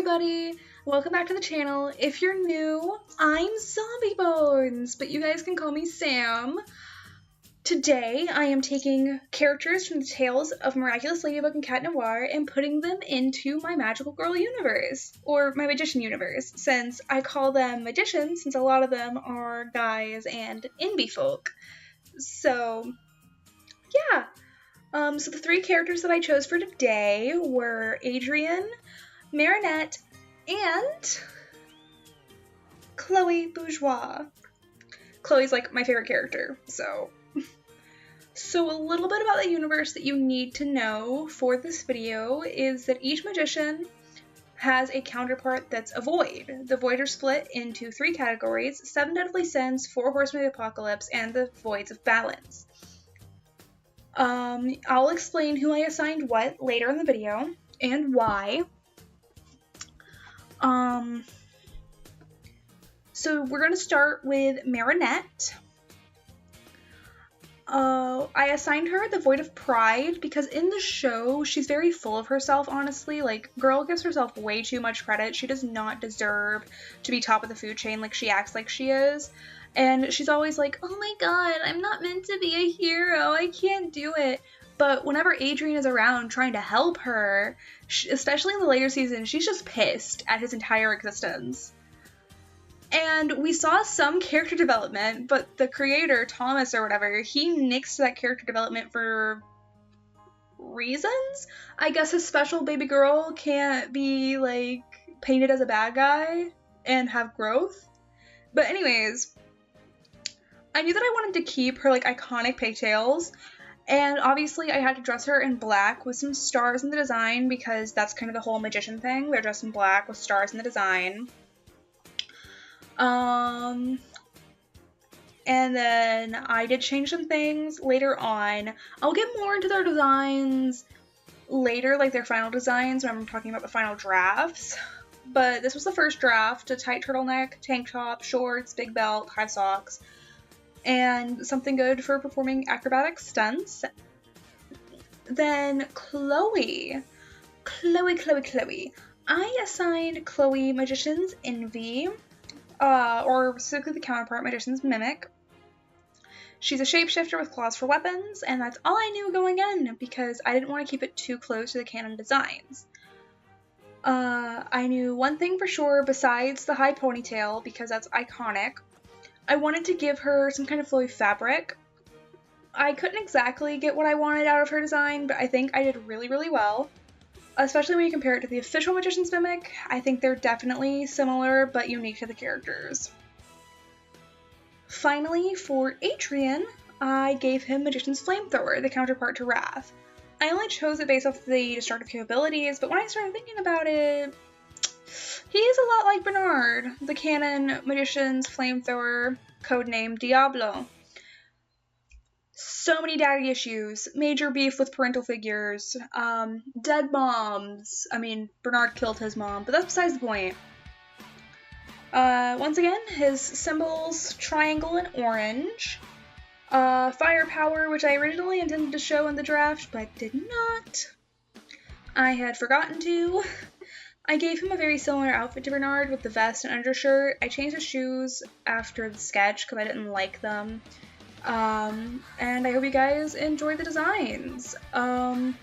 everybody! Welcome back to the channel. If you're new, I'm Zombie Bones, but you guys can call me Sam. Today, I am taking characters from the tales of Miraculous, Ladybug, and Cat Noir and putting them into my magical girl universe, or my magician universe, since I call them magicians, since a lot of them are guys and indie folk. So, yeah. So the three characters that I chose for today were Adrian, Marinette, and Chloe Bourgeois. Chloe's like my favorite character, so a little bit about the universe that you need to know for this video is that each magician has a counterpart that's a void. The void are split into three categories: 7 deadly sins, 4 horsemen of the apocalypse, and the voids of balance. I'll explain who I assigned what later in the video and why. So we're going to start with Marinette. I assigned her the Void of Pride because in the show, she's very full of herself, honestly. Like, girl gives herself way too much credit. She does not deserve to be top of the food chain like she acts like she is. And she's always like, oh my god, I'm not meant to be a hero. I can't do it. But whenever Adrian is around trying to help her, especially in the later season, she's just pissed at his entire existence. And we saw some character development, but the creator, Thomas or whatever, he nixed that character development for reasons. I guess his special baby girl can't be, like, painted as a bad guy and have growth. But anyways, I knew that I wanted to keep her, like, iconic pigtails. And obviously I had to dress her in black with some stars in the design because that's kind of the whole magician thing. They're dressed in black with stars in the design. And then I did change some things later on. I'll get more into their designs later, like their final designs when I'm talking about the final drafts. But this was the first draft: a tight turtleneck, tank top, shorts, big belt, high socks, and something good for performing acrobatic stunts. Then Chloe. I assigned Chloe Magician's Envy, or specifically the counterpart, Magician's Mimic. She's a shapeshifter with claws for weapons, and that's all I knew going in because I didn't want to keep it too close to the canon designs. I knew one thing for sure besides the high ponytail, because that's iconic. I wanted to give her some kind of flowy fabric. I couldn't exactly get what I wanted out of her design, but I think I did really, really well. Especially when you compare it to the official Magician's Mimic. I think they're definitely similar, but unique to the characters. Finally, for Adrian, I gave him Magician's Flamethrower, the counterpart to Wrath. I only chose it based off the destructive capabilities, but when I started thinking about it, he is a lot like Bernard, the canon Magician's Flamethrower, codename Diablo. So many daddy issues, major beef with parental figures, dead moms. I mean, Bernard killed his mom, but that's besides the point. Once again, his symbols, triangle and orange. Firepower, which I originally intended to show in the draft, but did not. I had forgotten to. I gave him a very similar outfit to Bernard with the vest and undershirt. I changed his shoes after the sketch because I didn't like them. And I hope you guys enjoy the designs. I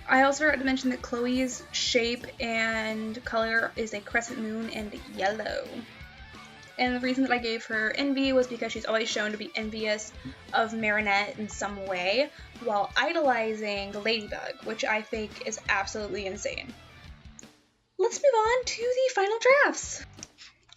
also forgot to mention that Chloe's shape and color is a crescent moon and yellow. And the reason that I gave her Envy was because she's always shown to be envious of Marinette in some way, while idolizing Ladybug, which I think is absolutely insane. Let's move on to the final drafts.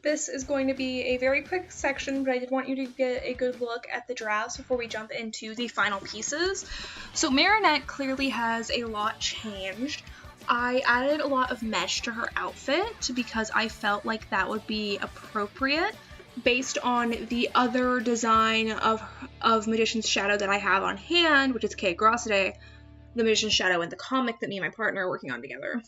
This is going to be a very quick section, but I did want you to get a good look at the drafts before we jump into the final pieces. So Marinette clearly has a lot changed. I added a lot of mesh to her outfit because I felt like that would be appropriate based on the other design of Magician's Shadow that I have on hand, which is Kay Grosseday, the Magician's Shadow in the comic that me and my partner are working on together.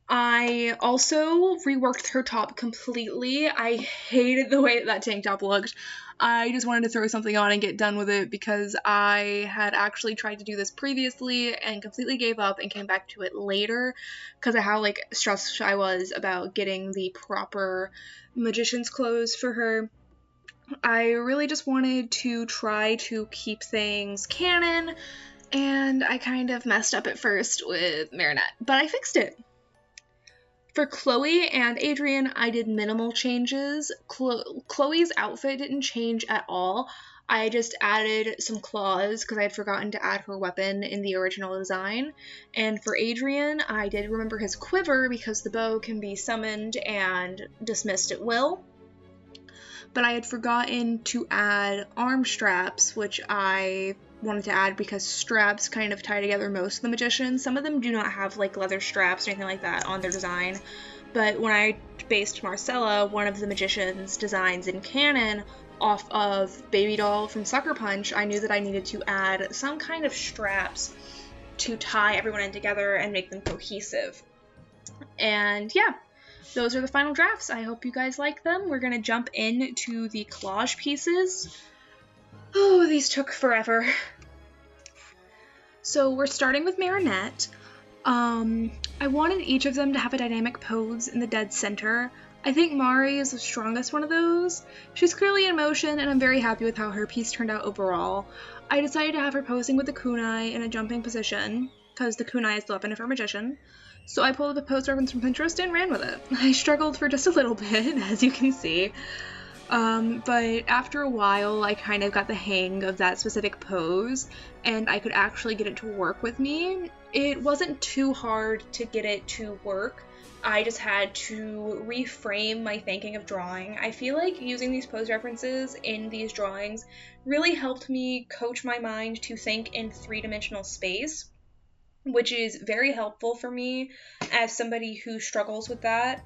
I also reworked her top completely. I hated the way that tank top looked. I just wanted to throw something on and get done with it because I had actually tried to do this previously and completely gave up and came back to it later because of how like stressed I was about getting the proper magician's clothes for her. I really just wanted to try to keep things canon, and I kind of messed up at first with Marinette, but I fixed it. For Chloe and Adrian, I did minimal changes. Chloe's outfit didn't change at all. I just added some claws because I had forgotten to add her weapon in the original design. And for Adrian, I did remember his quiver because the bow can be summoned and dismissed at will. But I had forgotten to add arm straps, which I wanted to add because straps kind of tie together most of the magicians. Some of them do not have like leather straps or anything like that on their design, but when I based Marcella, one of the magicians' designs in canon, off of Baby Doll from Sucker Punch, I knew that I needed to add some kind of straps to tie everyone in together and make them cohesive. And yeah, those are the final drafts. I hope you guys like them. We're gonna jump into the collage pieces. Oh, these took forever. So we're starting with Marinette. I wanted each of them to have a dynamic pose in the dead center. I think Mari is the strongest one of those. She's clearly in motion, and I'm very happy with how her piece turned out overall. I decided to have her posing with the kunai in a jumping position, because the kunai is the weapon of her magician. So I pulled the pose reference from Pinterest and ran with it. I struggled for just a little bit, as you can see. But after a while, I kind of got the hang of that specific pose, and I could actually get it to work with me. It wasn't too hard to get it to work. I just had to reframe my thinking of drawing. I feel like using these pose references in these drawings really helped me coach my mind to think in three-dimensional space, which is very helpful for me as somebody who struggles with that.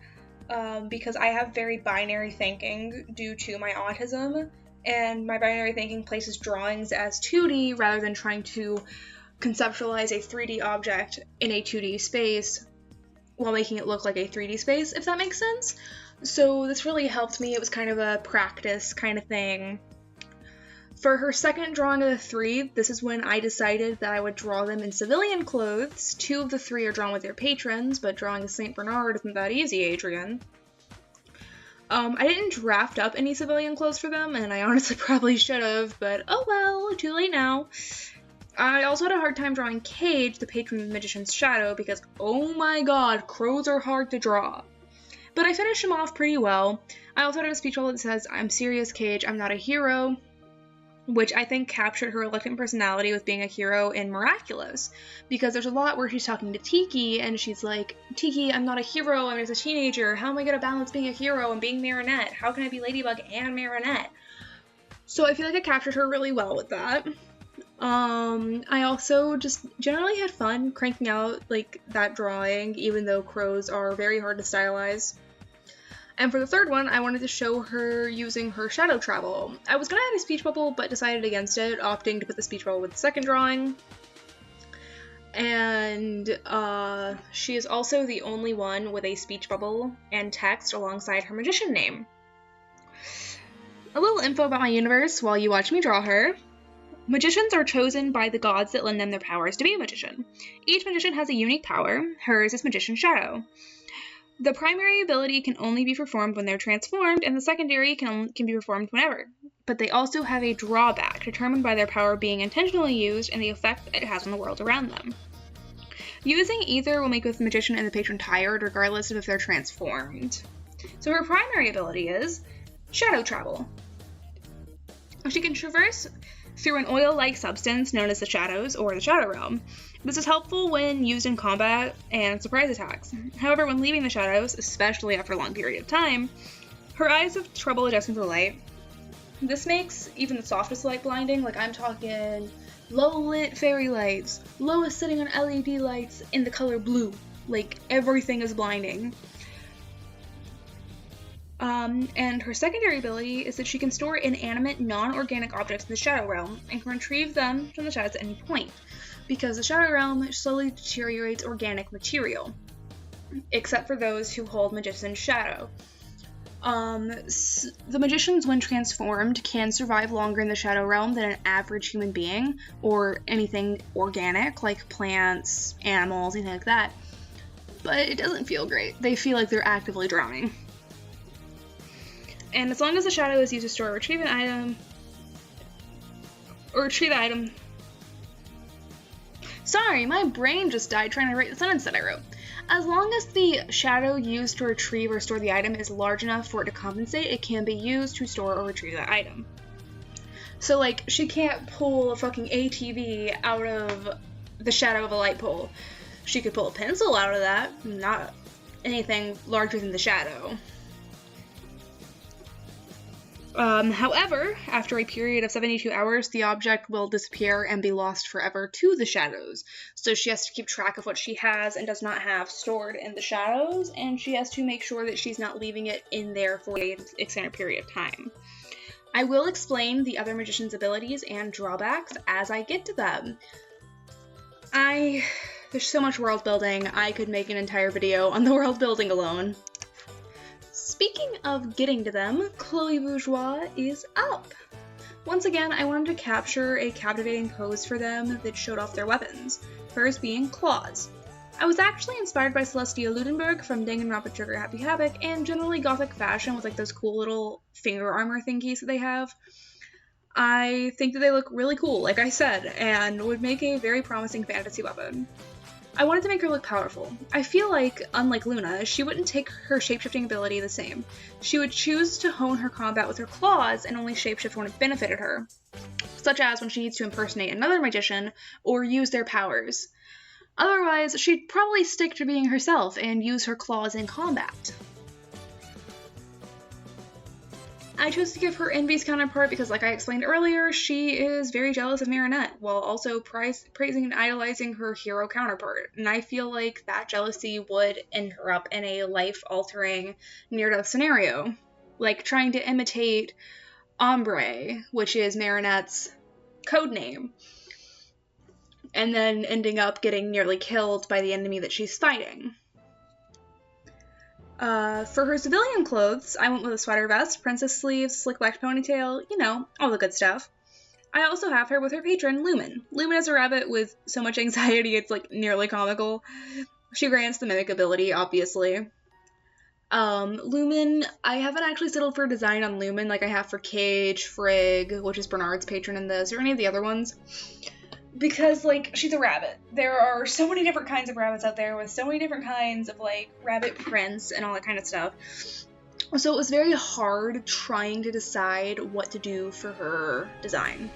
Because I have very binary thinking due to my autism, and my binary thinking places drawings as 2D rather than trying to conceptualize a 3D object in a 2D space while making it look like a 3D space, if that makes sense. So this really helped me. It was kind of a practice kind of thing. For her second drawing of the three, this is when I decided that I would draw them in civilian clothes. 2 of the 3 are drawn with their patrons, but drawing a St. Bernard isn't that easy, Adrian. I didn't draft up any civilian clothes for them, and I honestly probably should have, but oh well, too late now. I also had a hard time drawing Cage, the patron of the Magician's Shadow, because oh my god, crows are hard to draw. But I finished him off pretty well. I also had a speech bubble that says, "I'm serious, Cage, I'm not a hero," which I think captured her reluctant personality with being a hero in Miraculous, because there's a lot where she's talking to Tiki, and she's like, "Tiki, I'm not a hero, I'm just a teenager, how am I going to balance being a hero and being Marinette? How can I be Ladybug and Marinette?" So I feel like I captured her really well with that. I also just generally had fun cranking out, like, that drawing, even though crows are very hard to stylize. And for the third one, I wanted to show her using her shadow travel. I was going to add a speech bubble, but decided against it, opting to put the speech bubble with the second drawing. And she is also the only one with a speech bubble and text alongside her magician name. A little info about my universe while you watch me draw her. Magicians are chosen by the gods that lend them their powers to be a magician. Each magician has a unique power. Hers is Magician's Shadow. The primary ability can only be performed when they're transformed, and the secondary can be performed whenever. But they also have a drawback, determined by their power being intentionally used and the effect it has on the world around them. Using either will make both the magician and the patron tired, regardless of if they're transformed. So her primary ability is shadow travel. She can traverse through an oil-like substance known as the shadows, or the shadow realm. This is helpful when used in combat and surprise attacks. However, when leaving the shadows, especially after a long period of time, her eyes have trouble adjusting to the light. This makes even the softest light blinding, like I'm talking low-lit fairy lights, lowest setting on LED lights in the color blue. Like, everything is blinding. And her secondary ability is that she can store inanimate, non-organic objects in the Shadow Realm and can retrieve them from the shadows at any point, because the Shadow Realm slowly deteriorates organic material. except for those who hold Magician's Shadow. The magicians, when transformed, can survive longer in the Shadow Realm than an average human being, or anything organic, like plants, animals, anything like that. But it doesn't feel great. They feel like they're actively drowning. And as long as the shadow is used to store or retrieve an item, Sorry, my brain just died trying to write the sentence that I wrote. As long as the shadow used to retrieve or store the item is large enough for it to compensate, it can be used to store or retrieve that item. So, like, she can't pull a fucking ATV out of the shadow of a light pole. She could pull a pencil out of that, not anything larger than the shadow. However, after a period of 72 hours, the object will disappear and be lost forever to the shadows. So she has to keep track of what she has and does not have stored in the shadows, and she has to make sure that she's not leaving it in there for an extended period of time. I will explain the other magician's abilities and drawbacks as I get to them. There's so much world building, I could make an entire video on the world building alone. Speaking of getting to them, Chloe Bourgeois is up! Once again, I wanted to capture a captivating pose for them that showed off their weapons, hers being claws. I was actually inspired by Celestia Ludenberg from Danganronpa Trigger Happy Havoc and generally gothic fashion with like those cool little finger armor thingies that they have. I think that they look really cool, like I said, and would make a very promising fantasy weapon. I wanted to make her look powerful. I feel like, unlike Luna, she wouldn't take her shapeshifting ability the same. She would choose to hone her combat with her claws and only shapeshift when it benefited her, such as when she needs to impersonate another magician or use their powers. Otherwise, she'd probably stick to being herself and use her claws in combat. I chose to give her Envy's counterpart because, like I explained earlier, she is very jealous of Marinette, while also praising and idolizing her hero counterpart, and I feel like that jealousy would end her up in a life-altering, near-death scenario, like trying to imitate Ombre, which is Marinette's codename, and then ending up getting nearly killed by the enemy that she's fighting. For her civilian clothes, I went with a sweater vest, princess sleeves, slick back ponytail, you know, all the good stuff. I also have her with her patron, Lumen. Lumen is a rabbit with so much anxiety it's like nearly comical. She grants the mimic ability, obviously. Lumen, I haven't actually settled for a design on Lumen like I have for Cage, Frigg, which is Bernard's patron in this, or any of the other ones. Because, like, she's a rabbit. There are so many different kinds of rabbits out there with so many different kinds of, like, rabbit prints and all that kind of stuff. So it was very hard trying to decide what to do for her design.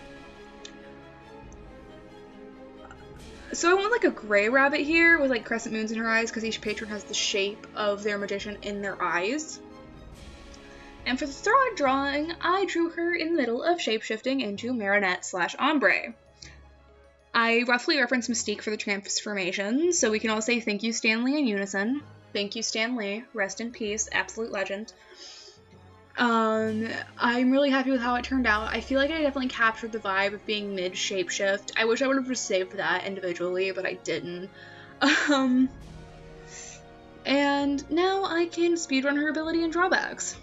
So I want, like, a gray rabbit here with, like, crescent moons in her eyes because each patron has the shape of their magician in their eyes. And for the third drawing, I drew her in the middle of shapeshifting into Marinette/Ombre. I roughly referenced Mystique for the transformation, so we can all say thank you, Stan Lee, in unison. Thank you, Stan Lee. Rest in peace. Absolute legend. I'm really happy with how it turned out. I feel like I definitely captured the vibe of being mid-shapeshift. I wish I would have just saved that individually, but I didn't. And now I can speedrun her ability and drawbacks.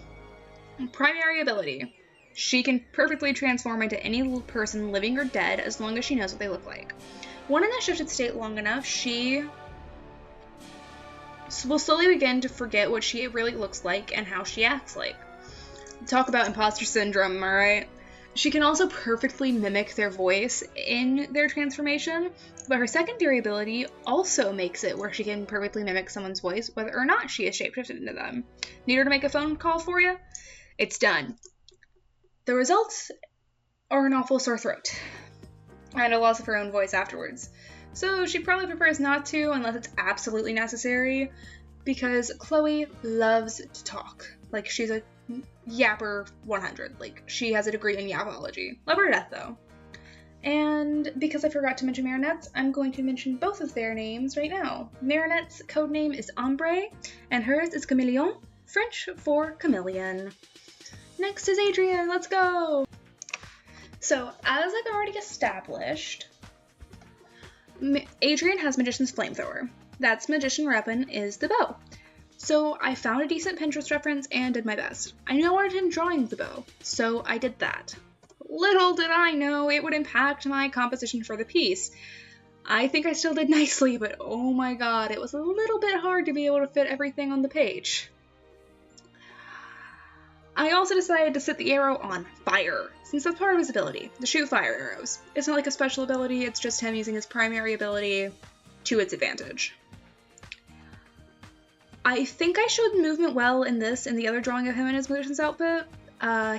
Primary ability. She can perfectly transform into any person, living or dead, as long as she knows what they look like. When in a shifted state long enough, she will slowly begin to forget what she really looks like and how she acts like. Talk about imposter syndrome, am I right? She can also perfectly mimic their voice in their transformation, but her secondary ability also makes it where she can perfectly mimic someone's voice, whether or not she is shapeshifted into them. Need her to make a phone call for you? It's done. The results are an awful sore throat, and a loss of her own voice afterwards. So she probably prefers not to unless it's absolutely necessary, because Chloe loves to talk. Like, she's a yapper 100. Like, she has a degree in yapology. Love her to death, though. And because I forgot to mention Marinette's, I'm going to mention both of their names right now. Marinette's codename is Ombre, and hers is Chameleon, French for chameleon. Next is Adrian, let's go! So, as I've already established, Adrian has Magician's Flamethrower. That's Magician Weapon is the bow. So I found a decent Pinterest reference and did my best. I knew I wanted him drawing the bow, so I did that. Little did I know it would impact my composition for the piece. I think I still did nicely, but oh my god, it was a little bit hard to be able to fit everything on the page. I also decided to set the arrow on fire, since that's part of his ability, to shoot fire arrows. It's not like a special ability, it's just him using his primary ability to its advantage. I think I showed movement well in this and the other drawing of him in his magician's outfit.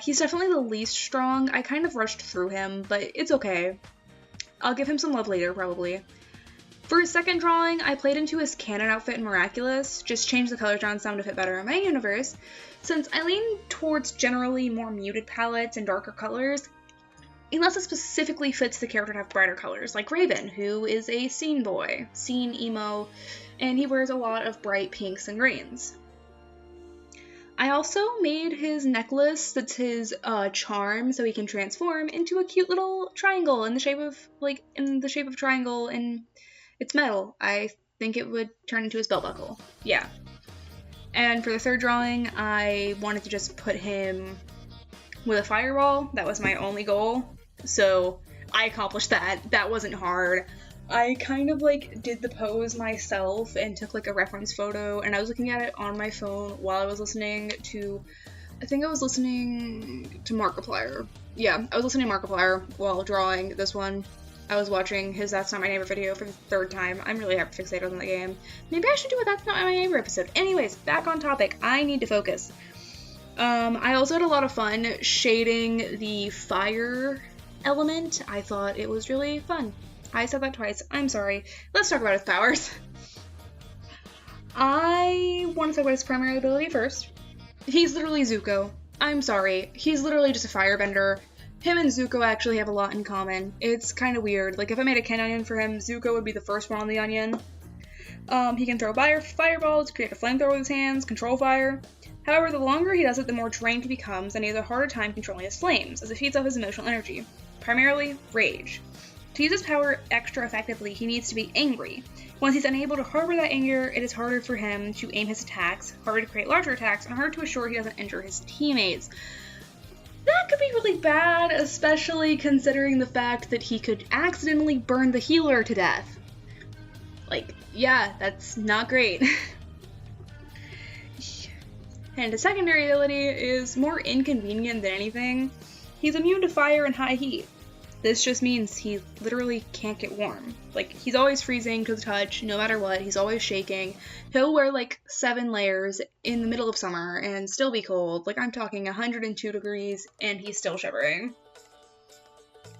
He's definitely the least strong. I kind of rushed through him, but it's okay. I'll give him some love later, probably. For his second drawing, I played into his canon outfit in Miraculous, just changed the color down some to fit better in my universe. Since I lean towards generally more muted palettes and darker colors, unless it specifically fits the character to have brighter colors, like Raven, who is a scene boy, scene emo, and he wears a lot of bright pinks and greens. I also made his necklace that's his charm, so he can transform into a cute little triangle in the shape of triangle, and it's metal. I think it would turn into his belt buckle. Yeah. And for the third drawing, I wanted to just put him with a fireball. That was my only goal. So I accomplished that. That wasn't hard. I kind of did the pose myself and took a reference photo, and I was looking at it on my phone while I was listening to, I think I was listening to Markiplier. Yeah, I was listening to Markiplier while drawing this one. I was watching his That's Not My Neighbor video for the third time. I'm really fixated on the game. Maybe I should do a That's Not My Neighbor episode. Anyways, back on topic. I need to focus. I also had a lot of fun shading the fire element. I thought it was really fun. I said that twice. I'm sorry. Let's talk about his powers. I want to talk about his primary ability first. He's literally Zuko. I'm sorry. He's literally just a firebender. Him and Zuko actually have a lot in common. It's kind of weird. If I made a ken onion for him, Zuko would be the first one on the onion. He can throw fireballs, create a flamethrower with his hands, control fire. However, the longer he does it, the more drained he becomes, and he has a harder time controlling his flames, as it feeds off his emotional energy. Primarily, rage. To use his power extra effectively, he needs to be angry. Once he's unable to harbor that anger, it is harder for him to aim his attacks, harder to create larger attacks, and harder to assure he doesn't injure his teammates. That could be really bad, especially considering the fact that he could accidentally burn the healer to death. Yeah, that's not great. And his secondary ability is more inconvenient than anything. He's immune to fire and high heat. This just means he literally can't get warm. He's always freezing to the touch, no matter what. He's always shaking. He'll wear 7 layers in the middle of summer and still be cold. I'm talking 102 degrees, and he's still shivering.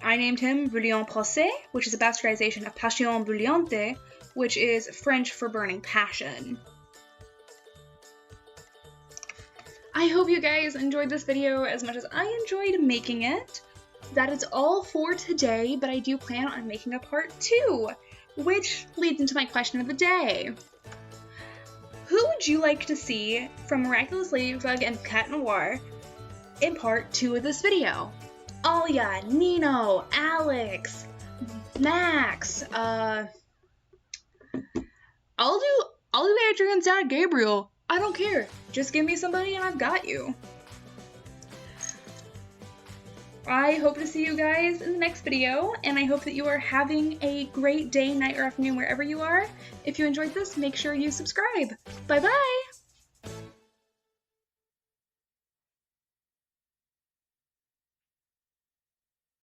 I named him Bouillon Pressé, which is a bastardization of Passion Bouillante, which is French for burning passion. I hope you guys enjoyed this video as much as I enjoyed making it. That is all for today, but I do plan on making a part 2, which leads into my question of the day. Who would you like to see from Miraculous, Ladybug, and Cat Noir in part 2 of this video? Alia, Nino, Alex, Max, I'll do Adrian's dad, Gabriel. I don't care. Just give me somebody and I've got you. I hope to see you guys in the next video, and I hope that you are having a great day, night, or afternoon wherever you are. If you enjoyed this, make sure you subscribe. Bye-bye!